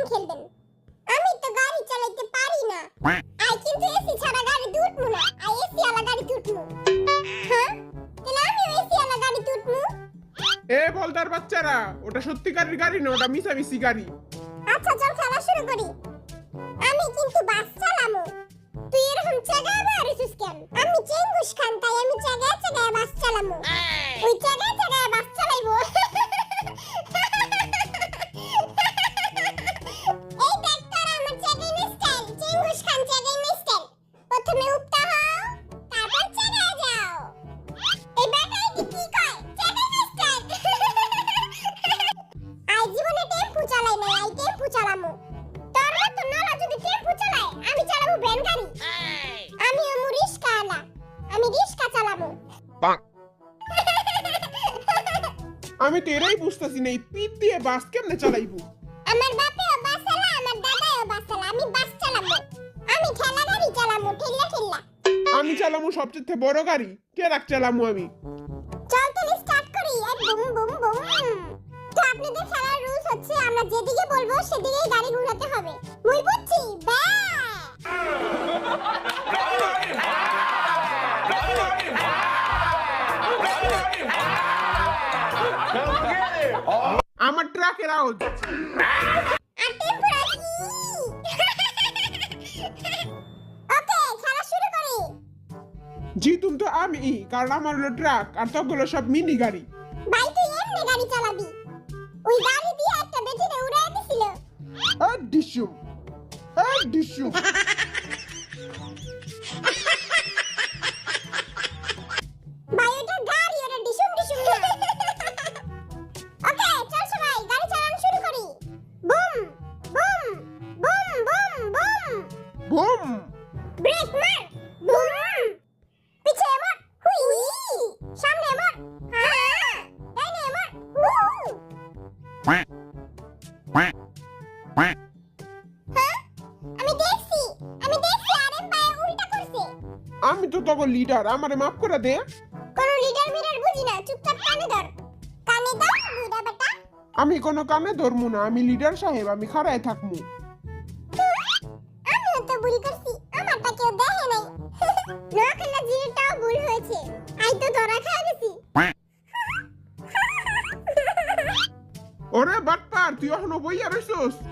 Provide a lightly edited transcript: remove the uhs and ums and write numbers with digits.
Game খেলবেন। আমি তো গাড়ি চালাতে পারি না। আই কিন্তু এসি ছাড়া গাড়িতে উঠবো না। আই এসি ওয়ালা গাড়িতে উঠবো। হ্যাঁ, তাহলে আমি এসি ওয়ালা গাড়িতে উঠবো। এ বলদার বাচ্চারা, ওটা সত্যিকারের গাড়ি না, ওটা মিছামিছি গাড়ি। আচ্ছা চল খেলা শুরু করি। আমি কিন্তু বাস চালামু। তুই এরকম চাগায় মারিস কেন? আমি চেঙ্গুস খান, তাই আমি চাগায় চাগায় বাস চালামু। ওই চাগায় চাগায় বাস চালাইবো। এই দেখ তোরা আমার চাগায় না স্টাইল। চেঙ্গুস খান চাগায় না স্টাইল। প্রথমে উপটা হও, তারপর চাগায় যাও। এই বেটাই কি কয়? চাগায় না স্টাইল। আই জীবনে টেম্পু চালাই না, আই টেম্পু চালামু। তোর মতো নলা যদি টেম্পু চালায়, আমি চালাবো ভ্যান গাড়ি। আমি রিস্কা আলা, আমি রিস্কা চালাবো। আমি তো এরাই বুঝতেছি না, এই পিঠ দিয়ে বাস কেমনে চালাইবো। আমার বাপেও বাস চালা, আমার দাদাও বাস চালা, আমি বাস চালাবো। আমি ঠেলা গাড়ি চালাবো, ঠেলা ঠেলা। আমি চালামু সবচেয়ে বড় গাড়ি, ট্রাক চালামু আমি। চল তাহলে স্টার্ট করি। এক বুম বুম বুম। তো আপনাদের খেলার রুলস হচ্ছে আমরা যেদিকে বলবো সেদিকেই গাড়ি ঘোরাতে হবে। মুই বুঝছি। বা আমার ট্রাকের আওয়াজ। আর টেম্পু রাখি। ওকে, খেলা শুরু করি। জিতুম তো আমি, কারণ আমার হলো ট্রাক আর তগুলো সব মিনি গাড়ি। ভাই তুই এমনি গাড়ি চালাবি? ওই গাড়ি দিয়ে একটা বেটিরে উড়াই দিছিল। ডিসুম ডিসুম। ভাই ওটা গাড়ি, ওটা ডিসুম ডিসুম না। ওকে চল সবাই গাড়ি চালানো শুরু করি। Boom boom boom boom boom. Boom. Brake মার। বুম। পিছে মার। হুই। সামনে মার। হ্যাঁ। ডাইনে মার। হ্যাঁ? আমি দেখছি আরে পায়ে উল্টা করছে। আমি তো তখন লিডার, আমারে মাফ করে দে। কোনো লিডার মিডার বুঝি না, চুপচাপ কানে ধর। কানে ধর বুড়া বেটা। আমি কোনো কানে ধরমু না, আমি লিডার সাহেব, আমি খাড়ায় থাকমু। আমিও তো ভুল করছি, আমারটা কেউ দেখে নাই। নোয়াখালী জিনিসটাও ভুল হয়েছে। আই তো ধরা খেয়ে গেছি। ওরে বাটপার, তুই এখনো বইয়া রইছস?